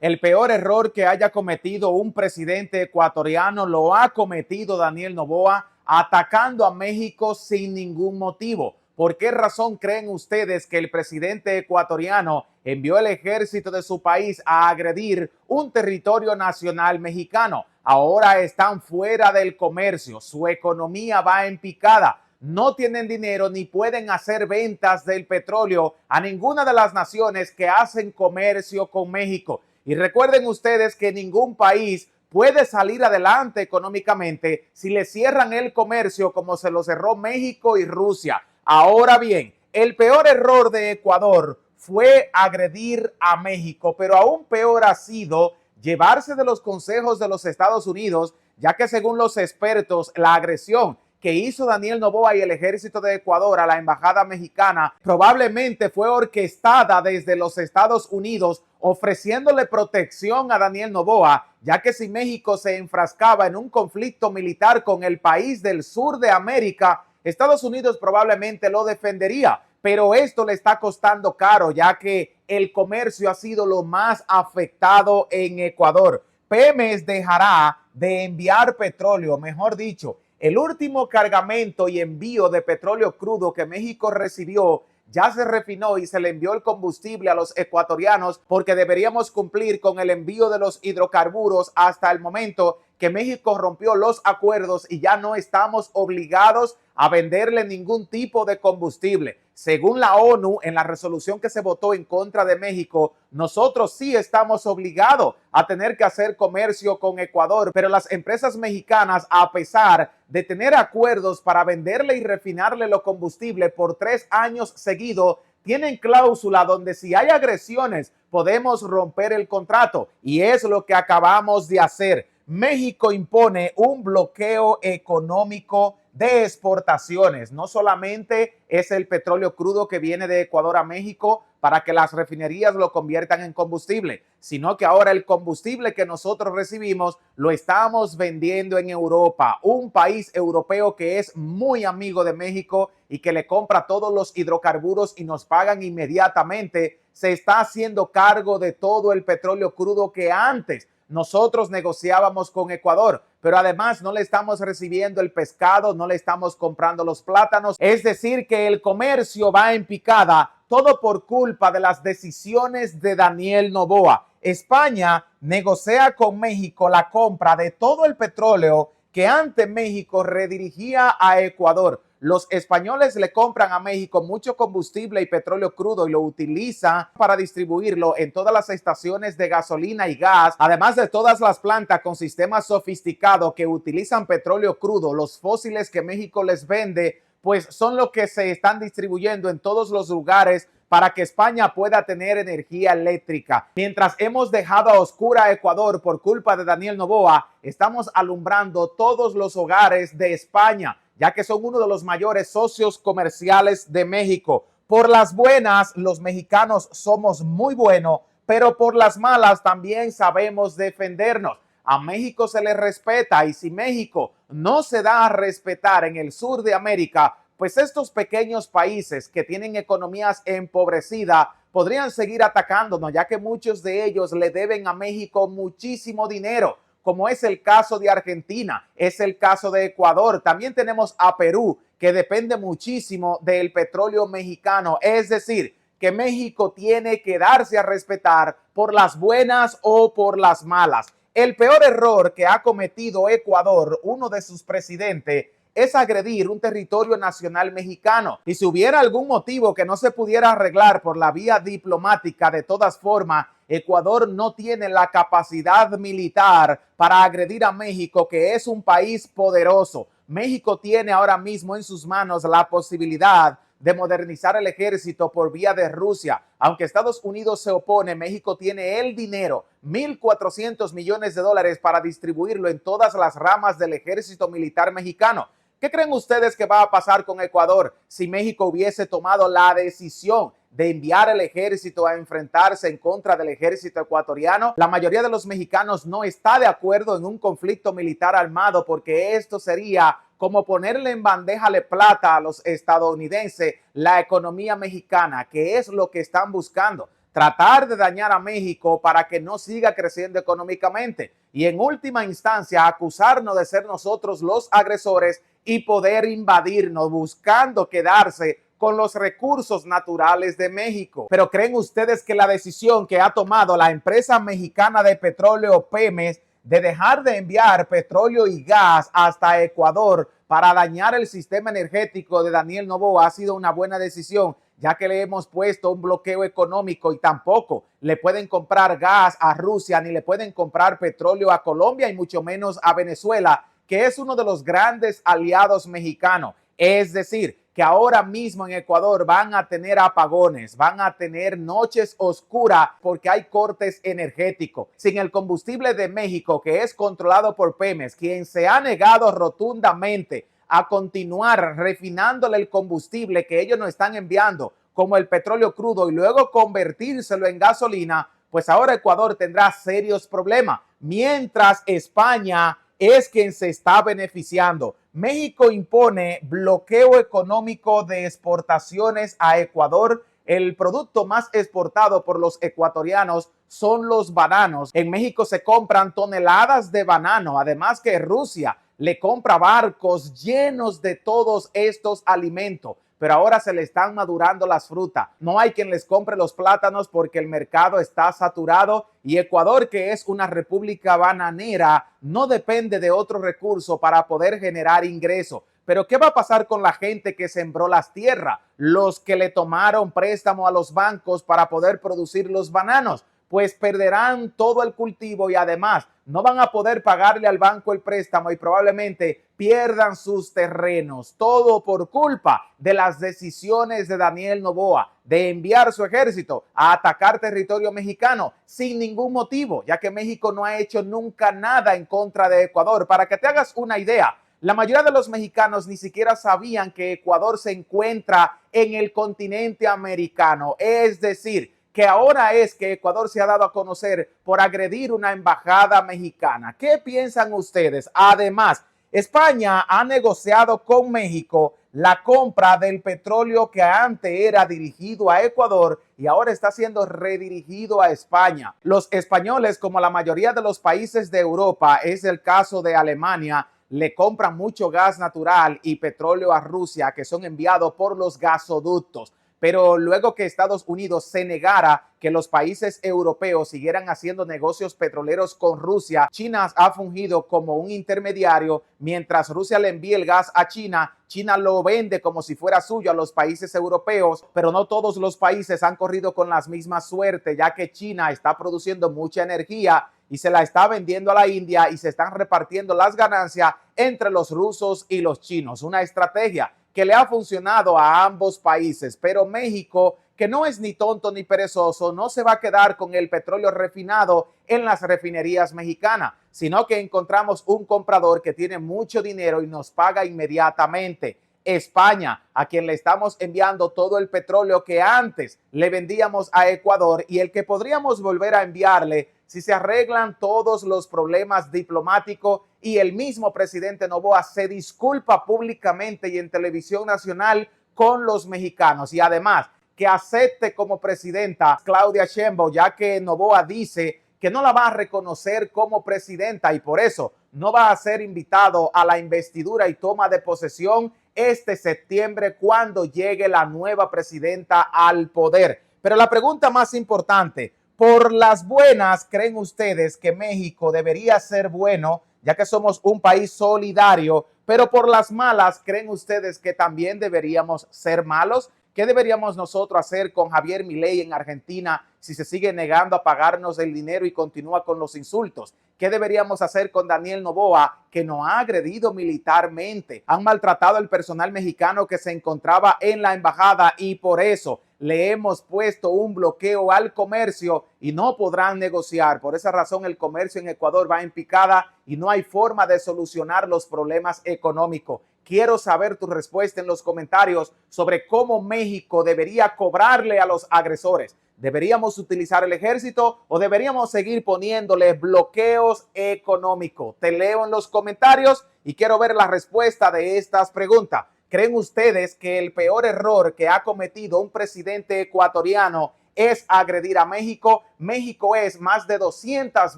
El peor error que haya cometido un presidente ecuatoriano lo ha cometido Daniel Noboa atacando a México sin ningún motivo. ¿Por qué razón creen ustedes que el presidente ecuatoriano envió el ejército de su país a agredir un territorio nacional mexicano? Ahora están fuera del comercio, su economía va en picada. No tienen dinero ni pueden hacer ventas del petróleo a ninguna de las naciones que hacen comercio con México. Y recuerden ustedes que ningún país puede salir adelante económicamente si le cierran el comercio como se lo cerró México y Rusia. Ahora bien, el peor error de Ecuador fue agredir a México, pero aún peor ha sido llevarse de los consejos de los Estados Unidos, ya que según los expertos, la agresión que hizo Daniel Noboa y el ejército de Ecuador a la embajada mexicana probablemente fue orquestada desde los Estados Unidos, ofreciéndole protección a Daniel Noboa, ya que si México se enfrascaba en un conflicto militar con el país del sur de América, Estados Unidos probablemente lo defendería. Pero esto le está costando caro, ya que el comercio ha sido lo más afectado en Ecuador. Pemex dejará de enviar petróleo, mejor dicho, el último cargamento y envío de petróleo crudo que México recibió ya se refinó y se le envió el combustible a los ecuatorianos porque deberíamos cumplir con el envío de los hidrocarburos hasta el momento que México rompió los acuerdos y ya no estamos obligados a venderle ningún tipo de combustible. Según la ONU, en la resolución que se votó en contra de México, nosotros sí estamos obligados a tener que hacer comercio con Ecuador, pero las empresas mexicanas, a pesar de tener acuerdos para venderle y refinarle los combustibles por 3 años seguidos, tienen cláusula donde si hay agresiones podemos romper el contrato y es lo que acabamos de hacer. México impone un bloqueo económico de exportaciones. No solamente es el petróleo crudo que viene de Ecuador a México para que las refinerías lo conviertan en combustible, sino que ahora el combustible que nosotros recibimos lo estamos vendiendo en Europa, un país europeo que es muy amigo de México y que le compra todos los hidrocarburos y nos pagan inmediatamente. Se está haciendo cargo de todo el petróleo crudo que antes nosotros negociábamos con Ecuador, pero además no le estamos recibiendo el pescado, no le estamos comprando los plátanos. Es decir, que el comercio va en picada, todo por culpa de las decisiones de Daniel Noboa. España negocia con México la compra de todo el petróleo que antes México redirigía a Ecuador. Los españoles le compran a México mucho combustible y petróleo crudo y lo utilizan para distribuirlo en todas las estaciones de gasolina y gas, además de todas las plantas con sistemas sofisticados que utilizan petróleo crudo. Los fósiles que México les vende, pues son los que se están distribuyendo en todos los lugares para que España pueda tener energía eléctrica. Mientras hemos dejado a oscura a Ecuador por culpa de Daniel Noboa, estamos alumbrando todos los hogares de España, ya que son uno de los mayores socios comerciales de México. Por las buenas, los mexicanos somos muy buenos, pero por las malas también sabemos defendernos. A México se le respeta y si México no se da a respetar en el sur de América, pues estos pequeños países que tienen economías empobrecidas podrían seguir atacándonos, ya que muchos de ellos le deben a México muchísimo dinero, como es el caso de Argentina, es el caso de Ecuador. También tenemos a Perú, que depende muchísimo del petróleo mexicano. Es decir, que México tiene que darse a respetar por las buenas o por las malas. El peor error que ha cometido Ecuador, uno de sus presidentes, es agredir un territorio nacional mexicano. Y si hubiera algún motivo que no se pudiera arreglar por la vía diplomática, de todas formas, Ecuador no tiene la capacidad militar para agredir a México, que es un país poderoso. México tiene ahora mismo en sus manos la posibilidad de modernizar el ejército por vía de Rusia. Aunque Estados Unidos se opone, México tiene el dinero, $1,400 millones para distribuirlo en todas las ramas del ejército militar mexicano. ¿Qué creen ustedes que va a pasar con Ecuador si México hubiese tomado la decisión de enviar el ejército a enfrentarse en contra del ejército ecuatoriano? La mayoría de los mexicanos no está de acuerdo en un conflicto militar armado porque esto sería como ponerle en bandeja de plata a los estadounidenses la economía mexicana, que es lo que están buscando. tratar de dañar a México para que no siga creciendo económicamente y en última instancia acusarnos de ser nosotros los agresores y poder invadirnos buscando quedarse con los recursos naturales de México. Pero ¿creen ustedes que la decisión que ha tomado la empresa mexicana de petróleo Pemex de dejar de enviar petróleo y gas hasta Ecuador para dañar el sistema energético de Daniel Noboa ha sido una buena decisión, ya que le hemos puesto un bloqueo económico y tampoco le pueden comprar gas a Rusia ni le pueden comprar petróleo a Colombia y mucho menos a Venezuela, que es uno de los grandes aliados mexicanos? Es decir, que ahora mismo en Ecuador van a tener apagones, van a tener noches oscuras porque hay cortes energéticos. Sin el combustible de México, que es controlado por Pemex, quien se ha negado rotundamente a continuar refinándole el combustible que ellos nos están enviando, como el petróleo crudo, y luego convertírselo en gasolina, pues ahora Ecuador tendrá serios problemas, mientras España es quien se está beneficiando. México impone bloqueo económico de exportaciones a Ecuador. El producto más exportado por los ecuatorianos son los bananos. En México se compran toneladas de banano, además que Rusia le compra barcos llenos de todos estos alimentos, pero ahora se le están madurando las frutas. No hay quien les compre los plátanos porque el mercado está saturado y Ecuador, que es una república bananera, no depende de otro recurso para poder generar ingresos. Pero ¿qué va a pasar con la gente que sembró las tierras? Los que le tomaron préstamo a los bancos para poder producir los bananos, pues perderán todo el cultivo y además no van a poder pagarle al banco el préstamo y probablemente pierdan sus terrenos. Todo por culpa de las decisiones de Daniel Noboa de enviar su ejército a atacar territorio mexicano sin ningún motivo, ya que México no ha hecho nunca nada en contra de Ecuador. Para que te hagas una idea, la mayoría de los mexicanos ni siquiera sabían que Ecuador se encuentra en el continente americano, es decir, que ahora es que Ecuador se ha dado a conocer por agredir una embajada mexicana. ¿Qué piensan ustedes? Además, España ha negociado con México la compra del petróleo que antes era dirigido a Ecuador y ahora está siendo redirigido a España. Los españoles, como la mayoría de los países de Europa, es el caso de Alemania, le compran mucho gas natural y petróleo a Rusia que son enviados por los gasoductos. Pero luego que Estados Unidos se negara que los países europeos siguieran haciendo negocios petroleros con Rusia, China ha fungido como un intermediario. Mientras Rusia le envía el gas a China, China lo vende como si fuera suyo a los países europeos, pero no todos los países han corrido con las mismas suertes, ya que China está produciendo mucha energía y se la está vendiendo a la India y se están repartiendo las ganancias entre los rusos y los chinos. Una estrategia que le ha funcionado a ambos países, pero México, que no es ni tonto ni perezoso, no se va a quedar con el petróleo refinado en las refinerías mexicanas, sino que encontramos un comprador que tiene mucho dinero y nos paga inmediatamente. España, a quien le estamos enviando todo el petróleo que antes le vendíamos a Ecuador y el que podríamos volver a enviarle si se arreglan todos los problemas diplomáticos y el mismo presidente Noboa se disculpa públicamente y en televisión nacional con los mexicanos y además que acepte como presidenta Claudia Sheinbaum, ya que Noboa dice que no la va a reconocer como presidenta y por eso no va a ser invitado a la investidura y toma de posesión este septiembre cuando llegue la nueva presidenta al poder. Pero la pregunta más importante, por las buenas, ¿creen ustedes que México debería ser bueno, ya que somos un país solidario? Pero por las malas, ¿creen ustedes que también deberíamos ser malos? ¿Qué deberíamos nosotros hacer con Javier Milei en Argentina si se sigue negando a pagarnos el dinero y continúa con los insultos? ¿Qué deberíamos hacer con Daniel Noboa, que nos ha agredido militarmente? Han maltratado al personal mexicano que se encontraba en la embajada y por eso le hemos puesto un bloqueo al comercio y no podrán negociar. Por esa razón el comercio en Ecuador va en picada y no hay forma de solucionar los problemas económicos. Quiero saber tu respuesta en los comentarios sobre cómo México debería cobrarle a los agresores. ¿Deberíamos utilizar el ejército o deberíamos seguir poniéndole bloqueos económicos? Te leo en los comentarios y quiero ver la respuesta de estas preguntas. ¿Creen ustedes que el peor error que ha cometido un presidente ecuatoriano es agredir a México. México es más de 200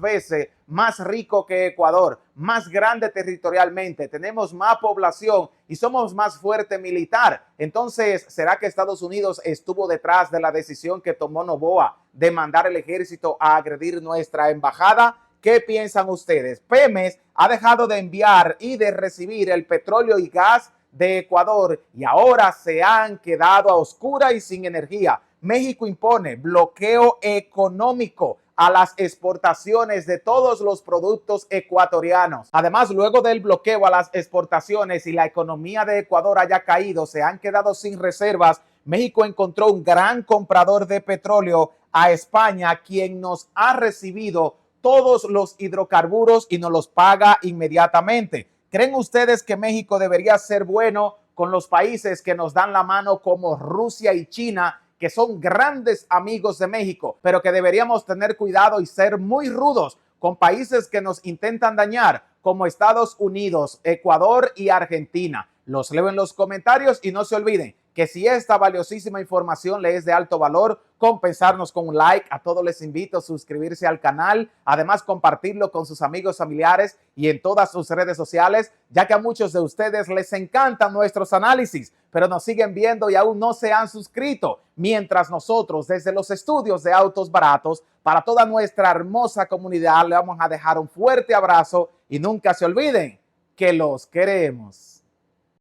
veces más rico que Ecuador, más grande territorialmente, tenemos más población y somos más fuerte militar. Entonces, ¿será que Estados Unidos estuvo detrás de la decisión que tomó Noboa de mandar el ejército a agredir nuestra embajada? ¿Qué piensan ustedes? Pemex ha dejado de enviar y de recibir el petróleo y gas de Ecuador y ahora se han quedado a oscuras y sin energía. México impone bloqueo económico a las exportaciones de todos los productos ecuatorianos. Además, luego del bloqueo a las exportaciones y la economía de Ecuador haya caído, se han quedado sin reservas. México encontró un gran comprador de petróleo a España, quien nos ha recibido todos los hidrocarburos y nos los paga inmediatamente. ¿Creen ustedes que México debería ser bueno con los países que nos dan la mano como Rusia y China, que son grandes amigos de México, pero que deberíamos tener cuidado y ser muy rudos con países que nos intentan dañar, como Estados Unidos, Ecuador y Argentina? Los leo en los comentarios y no se olviden que si esta valiosísima información le es de alto valor, compensarnos con un like. A todos les invito a suscribirse al canal, además compartirlo con sus amigos, familiares y en todas sus redes sociales, ya que a muchos de ustedes les encantan nuestros análisis, pero nos siguen viendo y aún no se han suscrito, mientras nosotros desde los estudios de Autos Baratos, para toda nuestra hermosa comunidad, le vamos a dejar un fuerte abrazo y nunca se olviden que los queremos.